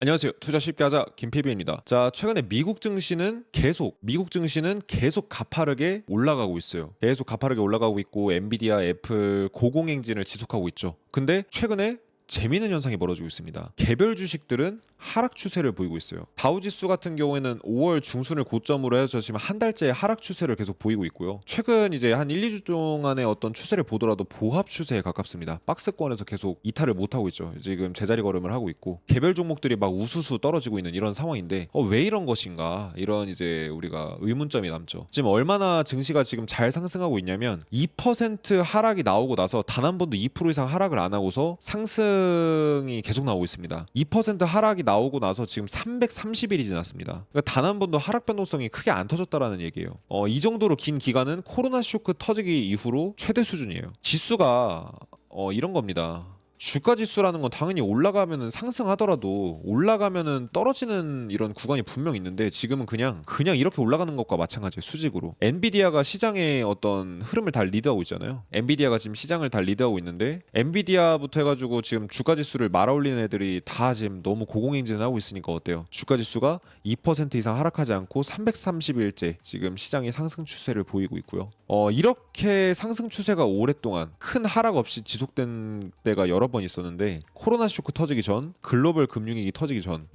안녕하세요. 투자 쉽게 하자 김PB입니다. 자, 최근에 미국 증시는 계속 가파르게 올라가고 있어요. 계속 가파르게 올라가고 있고 엔비디아, 애플 고공행진을 지속하고 있죠. 근데 최근에 재미있는 현상이 벌어지고 있습니다. 개별 주식들은 하락 추세를 보이고 있어요. 다우지수 같은 경우에는 5월 중순을 고점으로 해서 지금 한 달째 하락 추세를 계속 보이고 있고요. 최근 이제 한 1, 2주 동안의 어떤 추세를 보더라도 보합 추세에 가깝습니다. 박스권에서 계속 이탈을 못 하고 있죠. 지금 제자리 걸음을 하고 있고 개별 종목들이 막 우수수 떨어지고 있는 이런 상황인데 왜 이런 것인가? 이런 이제 우리가 의문점이 남죠. 지금 얼마나 증시가 지금 잘 상승하고 있냐면 2% 하락이 나오고 나서 단 한 번도 2% 이상 하락을 안 하고서 상승이 계속 나오고 있습니다. 2% 하락이 나오고 나서 지금 330일이 지났습니다. 그러니까 단 한 번도 하락 변동성이 크게 안 터졌다라는 얘기예요. 이 정도로 긴 기간은 코로나 쇼크 터지기 이후로 최대 수준이에요. 지수가 이런 겁니다. 주가 지수라는 건 당연히 올라가면은 상승하더라도 올라가면은 떨어지는 이런 구간이 분명 있는데 지금은 그냥 이렇게 올라가는 것과 마찬가지예요. 수직으로. 엔비디아가 시장의 어떤 흐름을 다 리드하고 있잖아요. 엔비디아가 지금 시장을 다 리드하고 있는데 엔비디아부터 해가지고 지금 주가 지수를 말아올리는 애들이 다 지금 너무 고공행진을 하고 있으니까 어때요? 주가 지수가 2% 이상 하락하지 않고 330일째 지금 시장이 상승 추세를 보이고 있고요. 이렇게 상승 추세가 오랫동안 큰 하락 없이 지속된 때가 여러 번 있었는데 코로나 쇼크 터지기 전, 글로벌 금융위기 터지기 전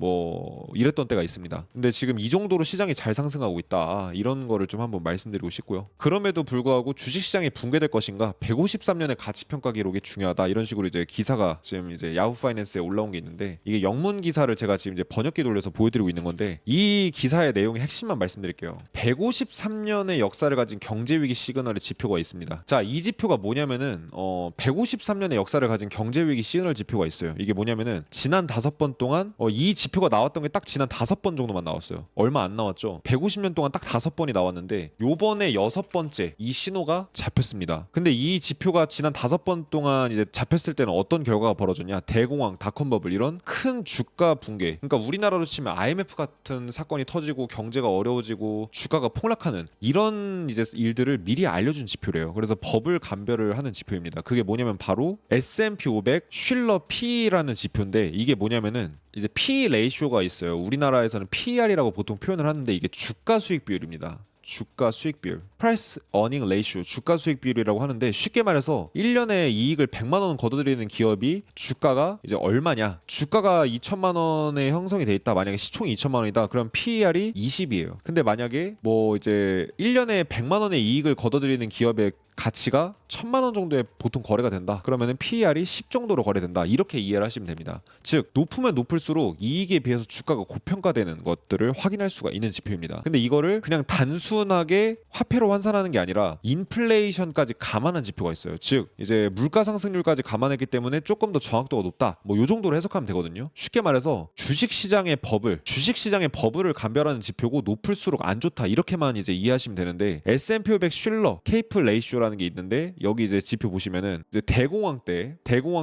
이랬던 때가 있습니다. 근데 지금 이 정도로 시장이 잘 상승하고 있다. 이런 거를 좀 한번 말씀드리고 싶고요. 그럼에도 불구하고 주식시장이 붕괴될 것인가? 153년의 가치평가 기록이 중요하다. 이런 식으로 이제 기사가 지금 이제 야후 파이낸스에 올라온 게 있는데 이게 영문 기사를 제가 지금 이제 번역기 돌려서 보여드리고 있는 건데 이 기사의 내용의 핵심만 말씀드릴게요. 153년의 역사를 가진 경제위기 시그널의 지표가 있습니다. 자, 이 지표가 뭐냐면은 153년의 역사를 가진 경제위기 시그널 지표가 있어요. 이게 뭐냐면은 지난 5번 동안 이 지표가 나왔던 게 딱 지난 5번 정도만 나왔어요. 얼마 안 나왔죠. 150년 동안 딱 5번이 나왔는데 요번에 6번째 이 신호가 잡혔습니다. 근데 이 지표가 지난 5번 동안 이제 잡혔을 때는 어떤 결과가 벌어졌냐? 대공황, 닷컴 버블 이런 큰 주가 붕괴. 그러니까 우리나라로 치면 IMF 같은 사건이 터지고 경제가 어려워지고 주가가 폭락하는 이런 이제 일들을 미리 알려준 지표래요. 그래서 버블 감별을 하는 지표입니다. 그게 뭐냐면 바로 S&P 500 쉴러 P라는 지표인데 이게 뭐냐면은 이제 P 레이쇼가 있어요. 우리나라에서는 PER이라고 보통 표현을 하는데 이게 주가 수익 비율입니다. 주가 수익 비율, Price Earning Ratio, 주가 수익 비율이라고 하는데 쉽게 말해서 1년에 이익을 100만 원 거둬들이는 기업이 주가가 이제 얼마냐? 주가가 2천만 원에 형성이 돼 있다. 만약에 시총이 2천만 원이다. 그럼 PER이 20이에요. 근데 만약에 뭐 이제 1년에 100만 원의 이익을 거둬들이는 기업의 가치가 1,000만 원 정도에 보통 거래가 된다. 그러면은 PER이 10 정도로 거래된다. 이렇게 이해를 하시면 됩니다. 즉 높으면 높을수록 이익에 비해서 주가가 고평가되는 것들을 확인할 수가 있는 지표입니다. 근데 이거를 그냥 단순하게 화폐로 환산하는 게 아니라 인플레이션까지 감안한 지표가 있어요. 즉 이제 물가 상승률까지 감안했기 때문에 조금 더 정확도가 높다. 이 정도로 해석하면 되거든요. 쉽게 말해서 주식시장의 버블을 감별하는 지표고 높을수록 안 좋다. 이렇게만 이제 이해하시면 되는데 S&P 500 쉴러 케이프 레이쇼라는 게 있는데 여기 이제 지표 보시면은 이제 대공황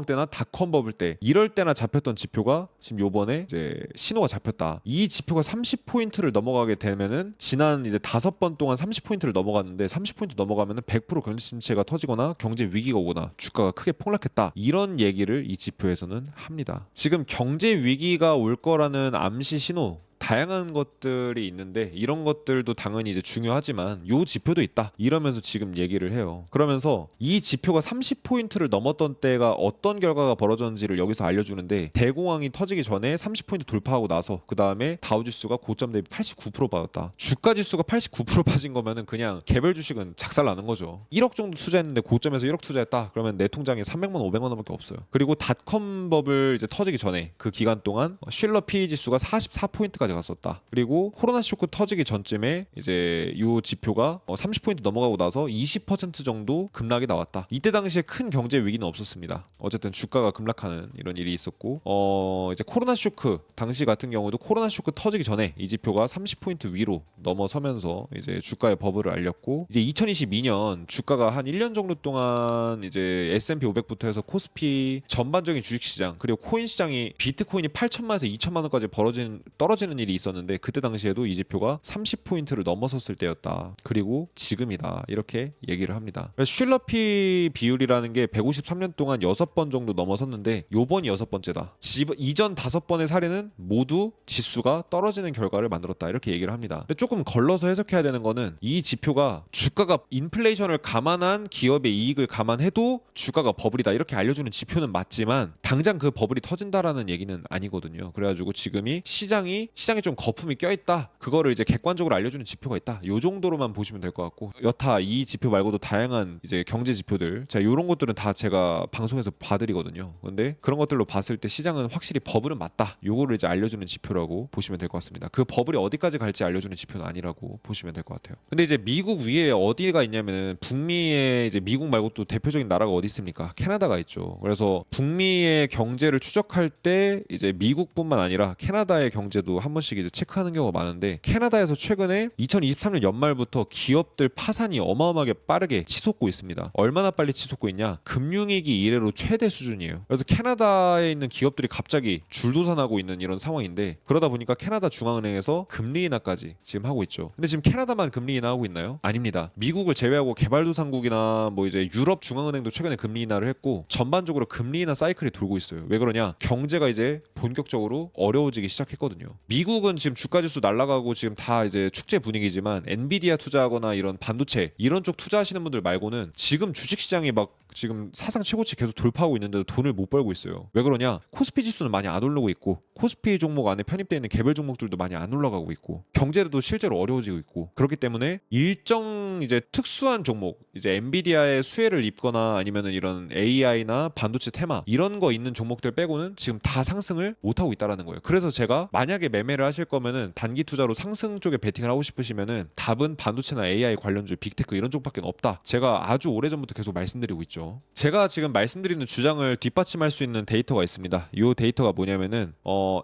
때나 닷컴 버블 때 이럴 때나 잡혔던 지표가 지금 요번에 이제 신호가 잡혔다. 이 지표가 30포인트를 넘어가게 되면은 지난 이제 5번 동안 30포인트를 넘어갔는데 30포인트 넘어가면은 100% 경제 침체가 터지거나 경제 위기가 오거나 주가가 크게 폭락했다. 이런 얘기를 이 지표에서는 합니다. 지금 경제 위기가 올 거라는 암시 신호 다양한 것들이 있는데 이런 것들도 당연히 이제 중요하지만 요 지표도 있다 이러면서 지금 얘기를 해요. 그러면서 이 지표가 30포인트를 넘었던 때가 어떤 결과가 벌어졌는지를 여기서 알려주는데 대공황이 터지기 전에 30포인트 돌파하고 나서 그 다음에 다우지수가 고점 대비 89% 빠졌다. 주가 지수가 89% 빠진 거면은 그냥 개별 주식은 작살나는 거죠. 1억 정도 투자했는데 고점에서 1억 투자했다 그러면 내 통장에 300만 원 500만 원밖에 없어요. 그리고 닷컴 버블 이제 터지기 전에 그 기간 동안 쉴러 PE 지수가 44포인트까지 갔었다. 그리고 코로나 쇼크 터지기 전쯤에 이제 이 지표가 30포인트 넘어가고 나서 20% 정도 급락이 나왔다. 이때 당시에 큰 경제 위기는 없었습니다. 어쨌든 주가가 급락하는 이런 일이 있었고 이제 코로나 쇼크 당시 같은 경우도 코로나 쇼크 터지기 전에 이 지표가 30포인트 위로 넘어서면서 이제 주가의 버블을 알렸고 이제 2022년 주가가 한 1년 정도 동안 이제 S&P 500부터 해서 코스피 전반적인 주식시장 그리고 코인 시장이 비트코인이 8천만에서 2천만 원까지 떨어지는 일이 일이 있었는데 그때 당시에도 이 지표가 30포인트를 넘어섰을 때였다. 그리고 지금이다. 이렇게 얘기를 합니다. 슐러피 비율이라는 게 153년 동안 6번 정도 넘어섰는데 요번이 6번째다. 이전 5번의 사례는 모두 지수가 떨어지는 결과를 만들었다. 이렇게 얘기를 합니다. 근데 조금 걸러서 해석해야 되는 거는 이 지표가 주가가 인플레이션을 감안한 기업의 이익을 감안해도 주가가 버블이다. 이렇게 알려주는 지표는 맞지만 당장 그 버블이 터진다라는 얘기는 아니거든요. 그래가지고 지금이 시장에 좀 거품이 껴있다. 그거를 이제 객관적으로 알려주는 지표가 있다. 요 정도로만 보시면 될 것 같고 여타 이 지표 말고도 다양한 이제 경제 지표들 자 요런 것들은 다 제가 방송에서 봐드리거든요. 근데 그런 것들로 봤을 때 시장은 확실히 버블은 맞다. 요거를 이제 알려주는 지표라고 보시면 될 것 같습니다. 그 버블이 어디까지 갈지 알려주는 지표는 아니라고 보시면 될 것 같아요. 근데 이제 미국 위에 어디가 있냐면은 북미에 이제 미국 말고 또 대표적인 나라가 어디 있습니까? 캐나다가 있죠. 그래서 북미의 경제를 추적할 때 이제 미국뿐만 아니라 캐나다의 경제도 한 번씩 이제 체크하는 경우가 많은데 캐나다에서 최근에 2023년 연말부터 기업들 파산이 어마어마하게 빠르게 치솟고 있습니다. 얼마나 빨리 치솟고 있냐? 금융위기 이래로 최대 수준이에요. 그래서 캐나다에 있는 기업들이 갑자기 줄도산하고 있는 이런 상황인데 그러다 보니까 캐나다 중앙은행에서 금리 인하까지 지금 하고 있죠. 근데 지금 캐나다만 금리 인하하고 있나요? 아닙니다. 미국을 제외하고 개발도상국이나 뭐 이제 유럽 중앙은행도 최근에 금리 인하를 했고 전반적으로 금리 인하 사이클이 돌고 있어요. 왜 그러냐? 경제가 이제 본격적으로 어려워지기 시작했거든요. 미국은 지금 주가지수 날아가고 지금 다 이제 축제 분위기지만 엔비디아 투자하거나 이런 반도체 이런 쪽 투자하시는 분들 말고는 지금 주식시장이 막 지금 사상 최고치 계속 돌파하고 있는데도 돈을 못 벌고 있어요. 왜 그러냐? 코스피 지수는 많이 안 오르고 있고 코스피 종목 안에 편입되어 있는 개별 종목들도 많이 안 올라가고 있고 경제도 실제로 어려워지고 있고 그렇기 때문에 일정 이제 특수한 종목 이제 엔비디아의 수혜를 입거나 아니면은 이런 AI나 반도체 테마 이런 거 있는 종목들 빼고는 지금 다 상승을 못 하고 있다라는 거예요. 그래서 제가 만약에 매매를 하실 거면은 단기 투자로 상승 쪽에 베팅을 하고 싶으시면은 답은 반도체나 AI 관련주 빅테크 이런 쪽밖에 없다. 제가 아주 오래전부터 계속 말씀드리고 있죠. 제가 지금 말씀드리는 주장을 뒷받침할 수 있는 데이터가 있습니다. 이 데이터가 뭐냐면은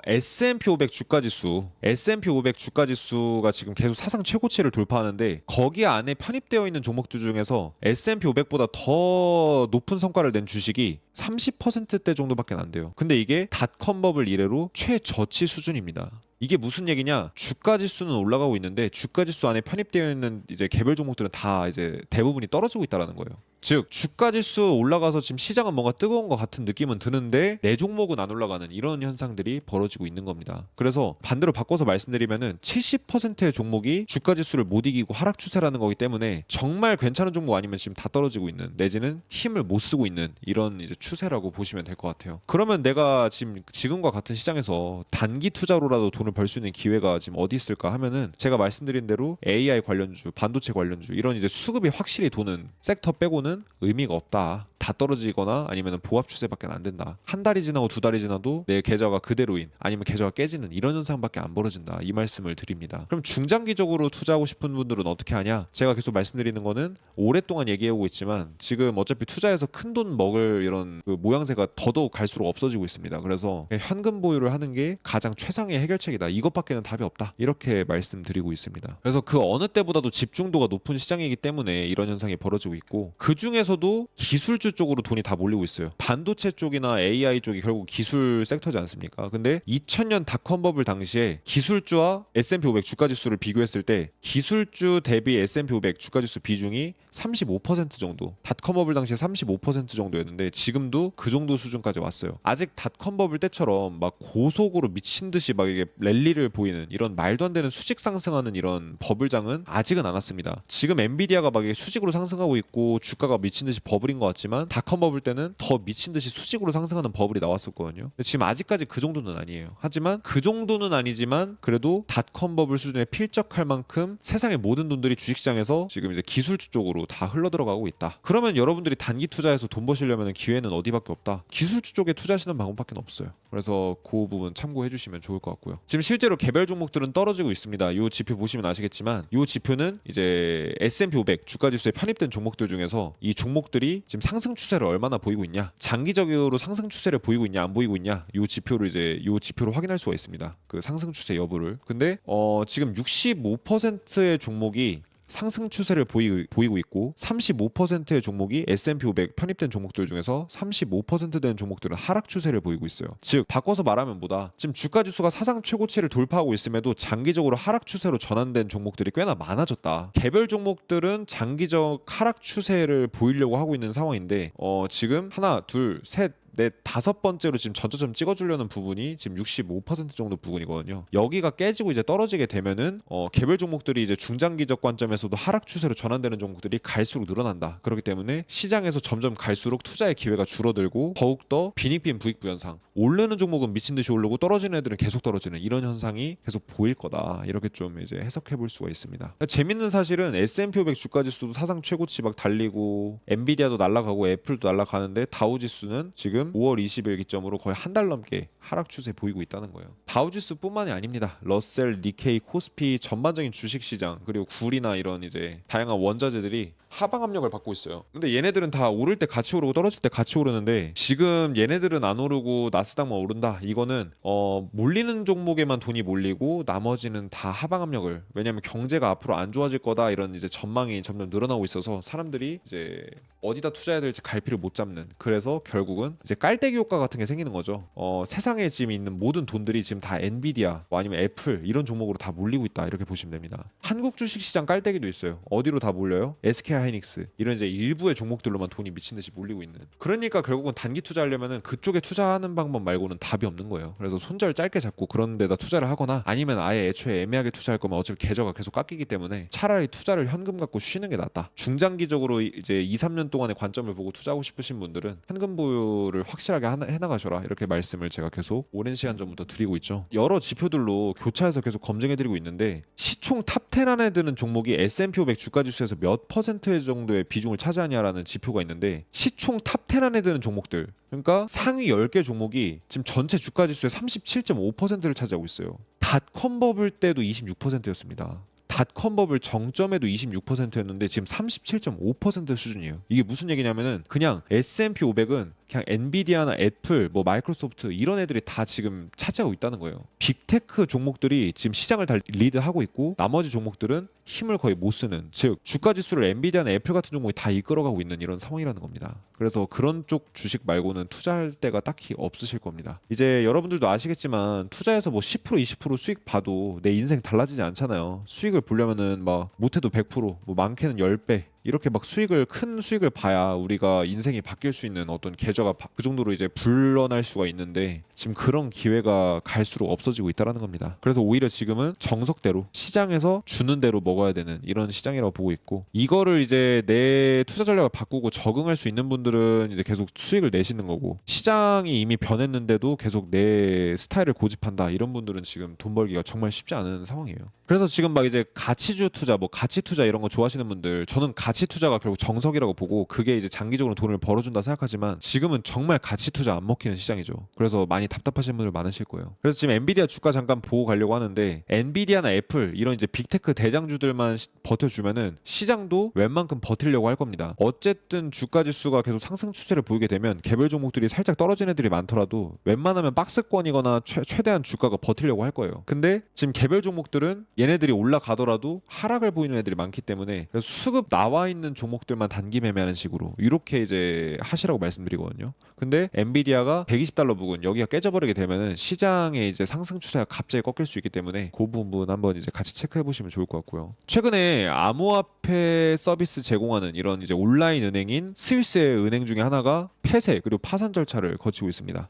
S&P 500 주가지수 S&P 500 주가지수가 지금 계속 사상 최고치를 돌파하는데 거기 안에 편입되어 있는 종목들 중에서 S&P 500보다 더 높은 성과를 낸 주식이 30%대 정도밖에 안 돼요. 근데 이게 닷컴 버블 이래로 최저치 수준입니다. 이게 무슨 얘기냐? 주가 지수는 올라가고 있는데 주가 지수 안에 편입되어 있는 이제 개별 종목들은 다 이제 대부분이 떨어지고 있다라는 거예요. 즉 주가 지수 올라가서 지금 시장은 뭔가 뜨거운 것 같은 느낌은 드는데 내 종목은 안 올라가는 이런 현상들이 벌어지고 있는 겁니다. 그래서 반대로 바꿔서 말씀드리면은 70%의 종목이 주가 지수를 못 이기고 하락 추세라는 거기 때문에 정말 괜찮은 종목 아니면 지금 다 떨어지고 있는 내지는 힘을 못 쓰고 있는 이런 이제 추세라고 보시면 될 것 같아요. 그러면 내가 지금과 같은 시장에서 단기 투자로라도 돈을 벌 수 있는 기회가 지금 어디 있을까 하면은 제가 말씀드린 대로 AI 관련주, 반도체 관련주 이런 이제 수급이 확실히 도는 섹터 빼고는 의미가 없다. 다 떨어지거나 아니면 보합 추세밖에 안 된다. 한 달이 지나고 두 달이 지나도 내 계좌가 그대로인 아니면 계좌가 깨지는 이런 현상밖에 안 벌어진다. 이 말씀을 드립니다. 그럼 중장기적으로 투자하고 싶은 분들은 어떻게 하냐? 제가 계속 말씀드리는 거는 오랫동안 얘기하고 있지만 지금 어차피 투자해서 큰 돈 먹을 이런 그 모양새가 더더욱 갈수록 없어지고 있습니다. 그래서 현금 보유를 하는 게 가장 최상의 해결책이다. 이것밖에는 답이 없다. 이렇게 말씀드리고 있습니다. 그래서 그 어느 때보다도 집중도가 높은 시장이기 때문에 이런 현상이 벌어지고 있고 그 중에서도 기술주 쪽으로 돈이 다 몰리고 있어요. 반도체 쪽이나 AI 쪽이 결국 기술 섹터지 않습니까? 근데 2000년 닷컴 버블 당시에 기술주와 S&P 500 주가 지수를 비교했을 때 기술주 대비 S&P 500 주가 지수 비중이 35% 정도. 닷컴 버블 당시에 35% 정도였는데 지금도 그 정도 수준까지 왔어요. 아직 닷컴 버블 때처럼 막 고속으로 미친 듯이 막 이게 랠리를 보이는 이런 말도 안 되는 수직 상승하는 이런 버블장은 아직은 안 왔습니다. 지금 엔비디아가 막 이게 수직으로 상승하고 있고 주가가 미친 듯이 버블인 것 같지만 닷컴 버블 때는 더 미친 듯이 수직으로 상승하는 버블이 나왔었거든요. 근데 지금 아직까지 그 정도는 아니에요. 하지만 그 정도는 아니지만 그래도 닷컴 버블 수준에 필적할 만큼 세상의 모든 돈들이 주식시장에서 지금 이제 기술주 쪽으로 다 흘러들어가고 있다. 그러면 여러분들이 단기 투자해서 돈 버시려면 기회는 어디밖에 없다. 기술주 쪽에 투자하시는 방법밖에 없어요. 그래서 그 부분 참고해 주시면 좋을 것 같고요. 지금 실제로 개별 종목들은 떨어지고 있습니다. 이 지표 보시면 아시겠지만 이 지표는 이제 S&P 500 주가 지수에 편입된 종목들 중에서 이 종목들이 지금 상승 추세를 얼마나 보이고 있냐, 장기적으로 상승 추세를 보이고 있냐 안 보이고 있냐 이 지표를 이제 이 지표로 확인할 수가 있습니다. 그 상승 추세 여부를. 근데 지금 65%의 종목이 상승 추세를 보이고 있고 35%의 종목이 S&P 500 편입된 종목들 중에서 35% 되는 종목들은 하락 추세를 보이고 있어요. 즉 바꿔서 말하면 뭐다? 지금 주가 지수가 사상 최고치를 돌파하고 있음에도 장기적으로 하락 추세로 전환된 종목들이 꽤나 많아졌다. 개별 종목들은 장기적 하락 추세를 보이려고 하고 있는 상황인데 지금 하나, 둘, 셋, 넷, 다섯 번째로 지금 전저점 찍어주려는 부분이 지금 65% 정도 부분이거든요. 여기가 깨지고 이제 떨어지게 되면은 개별 종목들이 이제 중장기적 관점에서도 하락 추세로 전환되는 종목들이 갈수록 늘어난다. 그렇기 때문에 시장에서 점점 갈수록 투자의 기회가 줄어들고 더욱더 빈익빈 부익부 현상, 오르는 종목은 미친 듯이 오르고 떨어지는 애들은 계속 떨어지는 이런 현상이 계속 보일 거다. 이렇게 좀 이제 해석해 볼 수가 있습니다. 재밌는 사실은 S&P 500 주가 지수도 사상 최고치 막 달리고 엔비디아도 날아가고 애플도 날아가는데 다우 지수는 지금 5월 20일 기점으로 거의 한 달 넘게 하락 추세 보이고 있다는 거예요. 다우지수뿐만이 아닙니다. 러셀, 니케이, 코스피 전반적인 주식시장 그리고 굴이나 이런 이제 다양한 원자재들이 하방 압력을 받고 있어요. 근데 얘네들은 다 오를 때 같이 오르고 떨어질 때 같이 오르는데 지금 얘네들은 안 오르고 나스닥만 오른다. 이거는 몰리는 종목에만 돈이 몰리고 나머지는 다 하방 압력을, 왜냐하면 경제가 앞으로 안 좋아질 거다 이런 이제 전망이 점점 늘어나고 있어서 사람들이 이제 어디다 투자해야 될지 갈피를 못 잡는, 그래서 결국은 이제 깔때기 효과 같은 게 생기는 거죠. 세상에 지금 있는 모든 돈들이 지금 다 엔비디아 뭐 아니면 애플 이런 종목으로 다 몰리고 있다 이렇게 보시면 됩니다. 한국 주식시장 깔때기도 있어요. 어디로 다 몰려요? SK 하이닉스 이런 이제 일부의 종목들로만 돈이 미친 듯이 몰리고 있는. 그러니까 결국은 단기 투자하려면은 그쪽에 투자하는 방법 말고는 답이 없는 거예요. 그래서 손절 짧게 잡고 그런 데다 투자를 하거나 아니면 아예 애초에 애매하게 투자할 거면 어차피 계좌가 계속 깎이기 때문에 차라리 투자를 현금 갖고 쉬는 게 낫다. 중장기적으로 이제 2, 3년 동안의 관점을 보고 투자하고 싶으신 분들은 현금 보유를 확실하게 해나가셔라 이렇게 말씀을 제가 계속 오랜 시간 전부터 드리고 있죠. 여러 지표들로 교차해서 계속 검증해드리고 있는데 시총 탑10 안에 드는 종목이 S&P 500 주가지수에서 몇 퍼센트 정도의 비중을 차지하냐라는 지표가 있는데 시총 탑10 안에 드는 종목들, 그러니까 상위 10개 종목이 지금 전체 주가지수의 37.5%를 차지하고 있어요. 닷컴 버블 때도 26%였습니다. 닷컴 버블 정점에도 26%였는데 지금 37.5% 수준이에요. 이게 무슨 얘기냐면은 그냥 S&P 500은 그냥 엔비디아나 애플, 뭐 마이크로소프트 이런 애들이 다 지금 차지하고 있다는 거예요. 빅테크 종목들이 지금 시장을 다 리드하고 있고 나머지 종목들은 힘을 거의 못 쓰는, 즉 주가 지수를 엔비디아나 애플 같은 종목이 다 이끌어가고 있는 이런 상황이라는 겁니다. 그래서 그런 쪽 주식 말고는 투자할 데가 딱히 없으실 겁니다. 이제 여러분들도 아시겠지만 투자해서 뭐 10% 20% 수익 봐도 내 인생 달라지지 않잖아요. 수익을 보려면은 막 못해도 100%, 뭐 많게는 10배 이렇게 막 큰 수익을 봐야 우리가 인생이 바뀔 수 있는 어떤 계좌가 그 정도로 이제 불어날 수가 있는데 지금 그런 기회가 갈수록 없어지고 있다는 겁니다. 그래서 오히려 지금은 정석대로 시장에서 주는 대로 먹어야 되는 이런 시장이라고 보고 있고, 이거를 이제 내 투자 전략을 바꾸고 적응할 수 있는 분들은 이제 계속 수익을 내시는 거고, 시장이 이미 변했는데도 계속 내 스타일을 고집한다 이런 분들은 지금 돈 벌기가 정말 쉽지 않은 상황이에요. 그래서 지금 막 이제 가치주 투자, 뭐 가치 투자 이런 거 좋아하시는 분들, 저는 가치 투자가 결국 정석이라고 보고 그게 이제 장기적으로 돈을 벌어준다 생각하지만 지금은 정말 가치 투자 안 먹히는 시장이죠. 그래서 많이 답답하신 분들 많으실 거예요. 그래서 지금 엔비디아 주가 잠깐 보고 가려고 하는데 엔비디아나 애플 이런 이제 빅테크 대장주들만 버텨주면은 시장도 웬만큼 버틸려고 할 겁니다. 어쨌든 주가 지수가 계속 상승 추세를 보이게 되면 개별 종목들이 살짝 떨어진 애들이 많더라도 웬만하면 박스권이거나 최대한 주가가 버틸려고 할 거예요. 근데 지금 개별 종목들은 얘네들이 올라가더라도 하락을 보이는 애들이 많기 때문에 수급 나와 있는 종목들만 단기 매매하는 식으로 이렇게 이제 하시라고 말씀드리거든요. 근데 엔비디아가 120달러 부근 여기가 깨져버리게 되면은 시장의 이제 상승 추세가 갑자기 꺾일 수 있기 때문에 그 부분 한번 이제 같이 체크해 보시면 좋을 것 같고요. 최근에 암호화폐 서비스 제공하는 이런 이제 온라인 은행인 스위스의 은행 중에 하나가 폐쇄 그리고 파산 절차를 거치고 있습니다.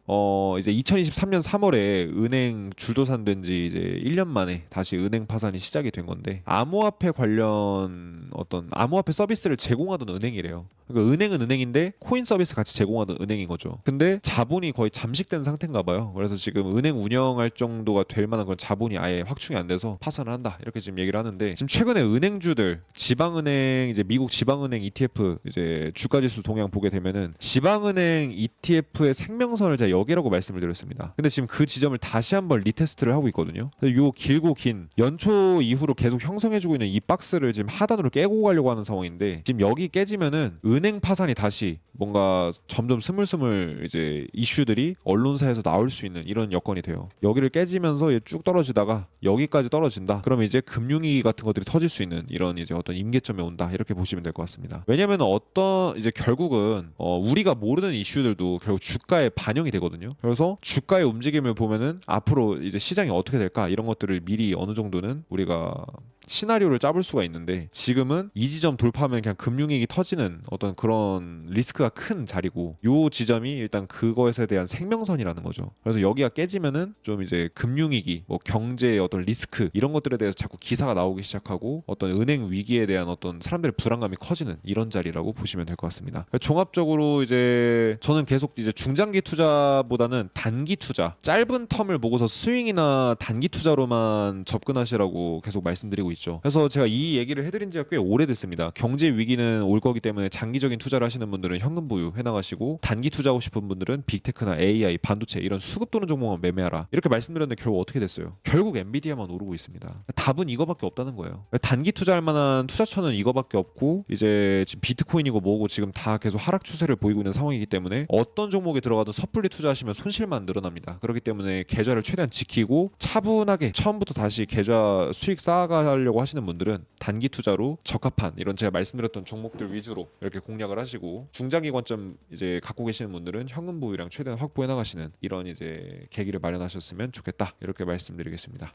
이제 2023년 3월에 은행 줄도산된 지 이제 1년 만에 다시 은행 파산이 시작이 된 건데, 암호화폐 관련 어떤 암호화폐 서비스를 제공하던 은행이래요. 그러니까 은행은 은행인데 코인 서비스 같이 제공하던 은행인 거죠. 근데 자본이 거의 잠식된 상태인가 봐요. 그래서 지금 은행 운영할 정도가 될 만한 그런 자본이 아예 확충이 안 돼서 파산을 한다 이렇게 지금 얘기를 하는데, 지금 최근에 은행주들 지방은행 이제 미국 지방은행 ETF 이제 주가지수 동향 보게 되면은 지방은행 ETF의 생명선을 제가 여기라고 말씀을 드렸습니다. 근데 지금 그 지점을 다시 한번 리테스트를 하고 있거든요. 요 길고 긴 연초 이후로 계속 형성해주고 있는 이 박스를 지금 하단으로 깨고 가려고 하는 상황인데 상황인데 지금 여기 깨지면은 은행 파산이 다시 뭔가 점점 스물스물 이제 이슈들이 언론사에서 나올 수 있는 이런 여건이 돼요. 여기를 깨지면서 쭉 떨어지다가 여기까지 떨어진다. 그러면 이제 금융위기 같은 것들이 터질 수 있는 이런 이제 어떤 임계점에 온다. 이렇게 보시면 될 것 같습니다. 왜냐하면 어떤 이제 결국은 우리가 모르는 이슈들도 결국 주가에 반영이 되거든요. 그래서 주가의 움직임을 보면은 앞으로 이제 시장이 어떻게 될까 이런 것들을 미리 어느 정도는 우리가 시나리오를 짜볼 수가 있는데 지금은 이 지점 돌파하면 그냥 금융위기 터지는 어떤 그런 리스크가 큰 자리고 요 지점이 일단 그것에 대한 생명선이라는 거죠. 그래서 여기가 깨지면은 좀 이제 금융위기, 뭐 경제의 어떤 리스크 이런 것들에 대해서 자꾸 기사가 나오기 시작하고 어떤 은행 위기에 대한 어떤 사람들의 불안감이 커지는 이런 자리라고 보시면 될 것 같습니다. 종합적으로 이제 저는 계속 이제 중장기 투자보다는 단기 투자, 짧은 텀을 보고서 스윙이나 단기 투자로만 접근하시라고 계속 말씀드리고 있죠. 그래서 제가 이 얘기를 해드린 지가 꽤 오래됐습니다. 경제 위기는 올 거기 때문에 장기적인 투자를 하시는 분들은 현금 보유 해나가시고 단기 투자하고 싶은 분들은 빅테크나 AI, 반도체 이런 수급 도는 종목만 매매하라 이렇게 말씀드렸는데 결국 어떻게 됐어요? 결국 엔비디아만 오르고 있습니다. 답은 이거밖에 없다는 거예요. 단기 투자할 만한 투자처는 이거밖에 없고 이제 지금 비트코인이고 뭐고 지금 다 계속 하락 추세를 보이고 있는 상황이기 때문에 어떤 종목에 들어가도 섣불리 투자하시면 손실만 늘어납니다. 그렇기 때문에 계좌를 최대한 지키고 차분하게 처음부터 다시 계좌 수익 쌓아가려고 하시는 분들은 단기 투자로 적합한 이런 제가 말씀드렸던 종목들 위주로 이렇게 공략을 하시고 중장기 관점 이제 갖고 계시는 분들은 현금 보유량 최대한 확보해 나가시는 이런 이제 계기를 마련하셨으면 좋겠다 이렇게 말씀드리겠습니다.